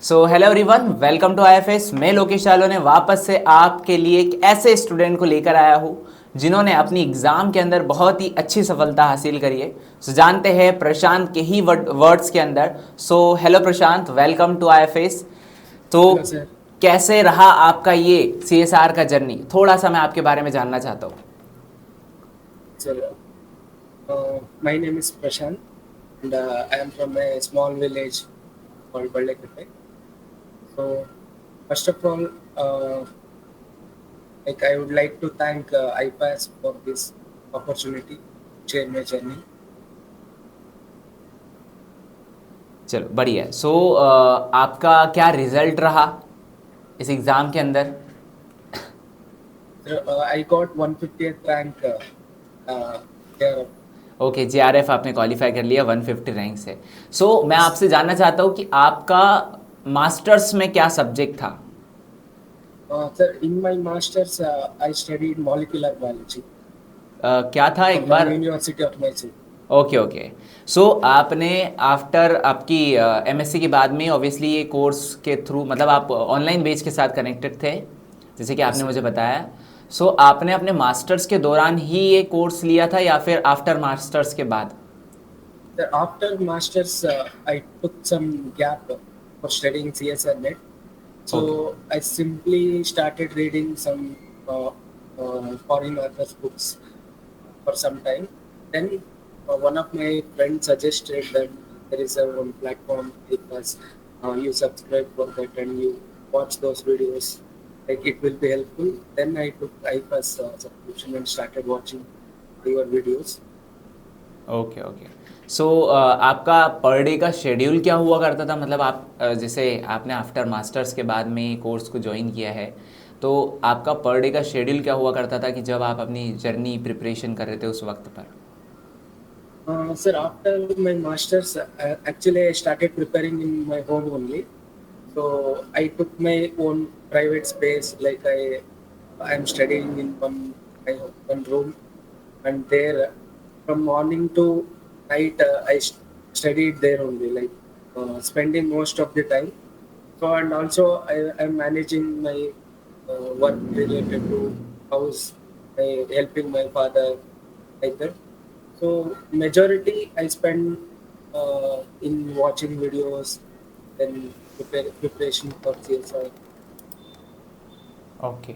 So hello everyone, welcome to IFS. मैं लोकेश आलो ने वापस से आपके लिए एक ऐसे स्टूडेंट को लेकर आया हूँ जिन्होंने अपनी एग्ज़ाम के अंदर बहुत ही अच्छी सफलता हासिल करी है। सो जानते हैं प्रशांत के ही वर्ड्स के अंदर। So hello Prashant, welcome to IFS. तो हेलो सर। कैसे रहा आपका ये सीएसआर का जर्नी, थोड़ा सा मैं आपके बारे में जानना चाहता हूँ। Sir, my name is Prashant, and I am from a small village called Ballekette. So, first of all, I would like to thank IPAS for this opportunity to share my journey. चलो बढ़िया है। सो आपका क्या result रहा इस exam के अंदर? Sir, I got 150th rank uh, here. Okay, JRF आपने क्वालिफाई कर लिया 150 रैंक से। सो मैं आपसे जानना चाहता हूँ कि आपका मास्टर्स में क्या सब्जेक्ट था? Sir, in my masters, I studied molecular biology क्या था एक from बार? University of Mysore. Okay okay. So आपने आफ्टर आपकी एमएससी के बाद में ऑब्वियसली ये कोर्स के थ्रू, मतलब आप ऑनलाइन बेस के साथ कनेक्टेड थे जैसे कि Yes, आपने sir. मुझे बताया। सो आपने अपने मास्टर्स के दौरान ही ये कोर्स लिया था या फिर आफ्टर मास्टर्स के बाद? After masters, I took some gap for studying CSR net. Okay So I simply started reading some foreign authors' books for some time. Then one of my friends suggested that there is a one platform because you subscribe for that and you watch those videos. Like it will be helpful. Then I took iPass subscription and started watching your videos. Okay okay. So आपका per day का schedule क्या हुआ करता था? मतलब आप जैसे आपने आफ्टर मास्टर्स के बाद में कोर्स को ज्वाइन किया है, तो आपका पर डे का शेड्यूल क्या हुआ करता था कि जब आप अपनी जर्नी प्रिपरेशन कर रहे थे उस वक्त पर? Sir, after my masters, actually I started preparing in my home only. So I took my own private space, like I'm studying in one room, and there from morning to night studied there only, like spending most of the time. So and also I'm managing my work related to house, helping my father like that. So majority I spend in watching videos and preparation for CSI. Okay.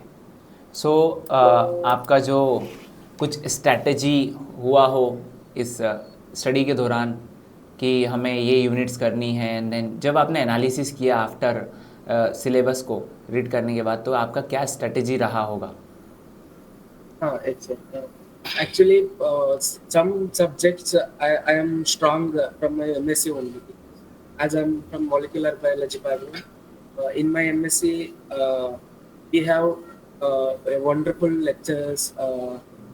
So आपका जो कुछ strategy हुआ हो इस study के दौरान कि हमें ये यूनिट्स करनी है, एंड देन जब आपने एनालिसिस किया आफ्टर सिलेबस को रीड करने के बाद, तो आपका क्या स्ट्रैटेजी रहा होगा? Exactly. Actually, some subjects I am strong from my MSc only. As I'm from molecular biology background, in my MSc, we have a wonderful lectures.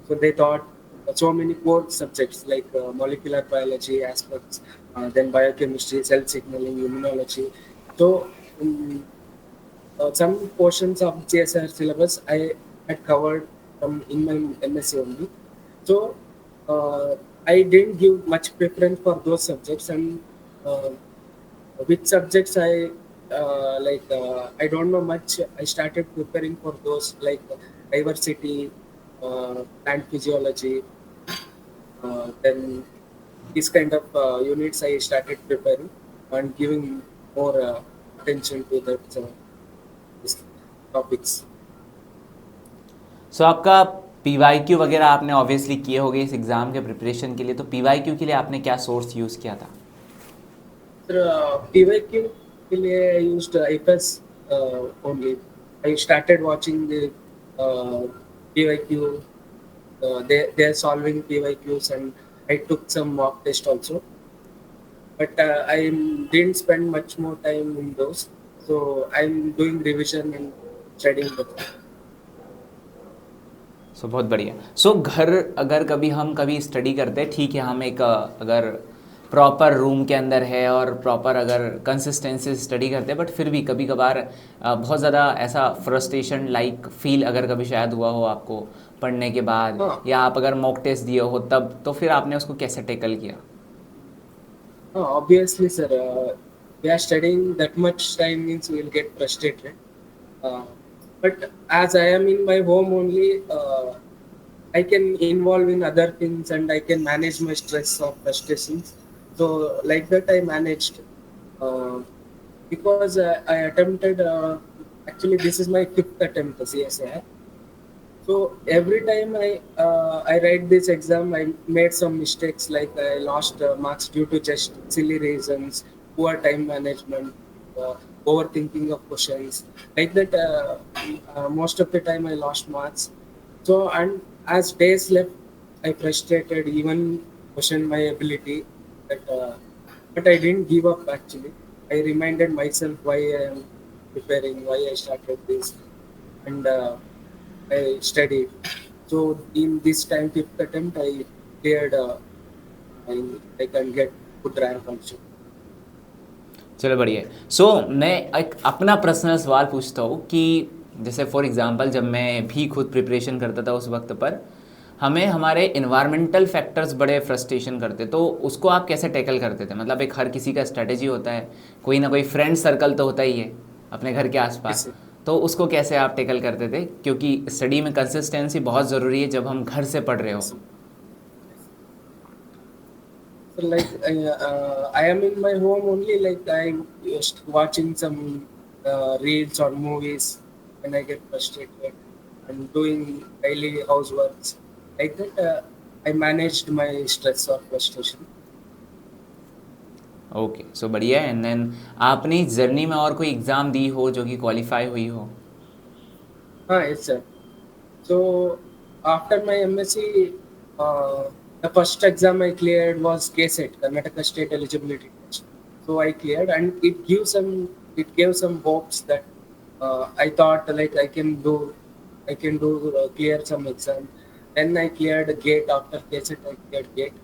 So they taught so many core subjects like molecular biology aspects, then biochemistry, cell signaling, immunology. So some portions of CSR syllabus I had covered from in my MSc only. So I didn't give much preference for those subjects, and uh, which subjects I don't know much. I started preparing for those like diversity, plant physiology, then this kind of units I started preparing and giving more attention to that these topics. सो आपका PYQ वगैरह आपने obviously किए होंगे इस exam के preparation के लिए, तो पीवाईक्यू के लिए आपने क्या सोर्स यूज़ किया था? PYQ I used IPAS only. I started watching the PYQ. They are solving PYQs, and I took some mock test also. But I didn't spend much more time in those. So I'm doing revision and studying the. सो बहुत बढ़िया। सो घर अगर कभी हम कभी study करते हैं, ठीक है, हम एक अगर प्रॉपर रूम के अंदर है और प्रॉपर अगर कंसिस्टेंसी स्टडी करते हैं, बट फिर भी कभी कभार बहुत ज़्यादा ऐसा फ्रस्ट्रेशन लाइक फील अगर कभी शायद हुआ हो आपको पढ़ने के बाद, हाँ या आप अगर मॉक टेस्ट दिए हो तब, तो फिर आपने उसको कैसे टेकल किया? हाँ, obviously, sir. we are studying that much time means we will get frustrated. Uh, but as I am in my home only, I can involve in other things and I can manage my stress or frustrations. So like that I managed. Uh, because I attempted, actually this is my fifth attempt CSI. So every time I write this exam, I made some mistakes like I lost marks due to just silly reasons, poor time management, uh, overthinking of questions. Like that, most of the time I lost marks. So and as days left, I frustrated, even questioned my ability. That, but I didn't give up actually. I reminded myself why I am preparing, why I started this, and I studied. So in this time, fifth attempt, I cleared. I can get good rank also. चलो बढ़िया है। सो मैं एक अपना personal सवाल पूछता हूँ कि जैसे फॉर एग्जांपल जब मैं भी खुद प्रिपरेशन करता था उस वक्त पर हमें हमारे इन्वायरमेंटल फैक्टर्स बड़े फ्रस्ट्रेशन करते, तो उसको आप कैसे टैकल करते थे? मतलब एक हर किसी का स्ट्रेटेजी होता है, कोई ना कोई फ्रेंड सर्कल तो होता ही है अपने घर के आसपास, Yes, तो उसको कैसे आप टैकल करते थे? क्योंकि स्टडी में कंसिस्टेंसी बहुत ज़रूरी है जब हम घर से पढ़ रहे हो। yes. So like I am in my home only. Like I just watching some reels or movies when I get frustrated and doing daily houseworks. Like that, I managed my stress or frustration. Okay, so बढ़िया है। And then आपने इस journey में और कोई exam दी हो जो कि क्वालिफाई हुई हो? Yes, sir. So after my MSc, the first exam I cleared was KSET, Karnataka State Eligibility Test. So I cleared, and it gave some hopes that I thought like I can do clear some exam. Then I cleared GATE after KSET. I cleared GATE.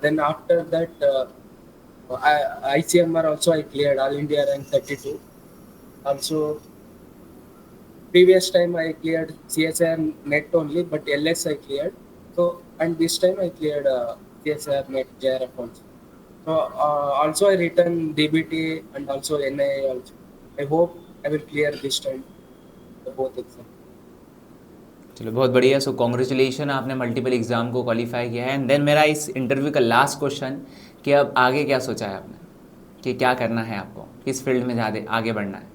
Then after that, ICMR also I cleared All India rank 32. Also previous time I cleared CSIR net only, but LS I cleared. So and this time I cleared CSIR net JRF also. So also I written DBT and also NIA also. I hope I will clear this time the both exams. चलो बहुत बढ़िया। So congratulation, आपने multiple exam को qualify किया है। And then मेरा इस interview का लास्ट क्वेश्चन कि अब आगे क्या सोचा है आपने, कि क्या करना है आपको, किस फील्ड में ज़्यादा आगे बढ़ना है?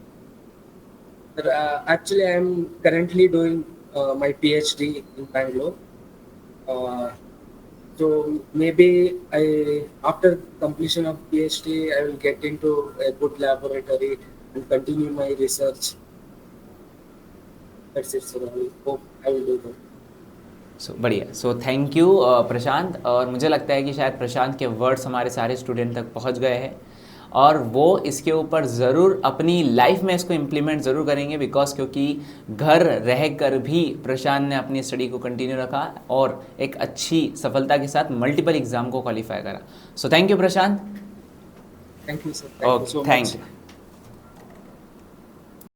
Actually, I am currently doing my PhD in Bangalore. Uh, so maybe I after completion of PhD, I will get into a good laboratory and continue my research. That's it, sir. I hope I will do that. सो बढ़िया। So thank you प्रशांत। और मुझे लगता है कि शायद प्रशांत के words हमारे सारे स्टूडेंट तक पहुंच गए हैं और वो इसके ऊपर ज़रूर अपनी लाइफ में इसको इम्प्लीमेंट ज़रूर करेंगे, बिकॉज क्योंकि घर रह कर भी प्रशांत ने अपनी स्टडी को कंटिन्यू रखा और एक अच्छी सफलता के साथ मल्टीपल एग्ज़ाम को क्वालिफाई करा। So thank you Prashant. Thank you, sir. Thank you okay, so thank much. You.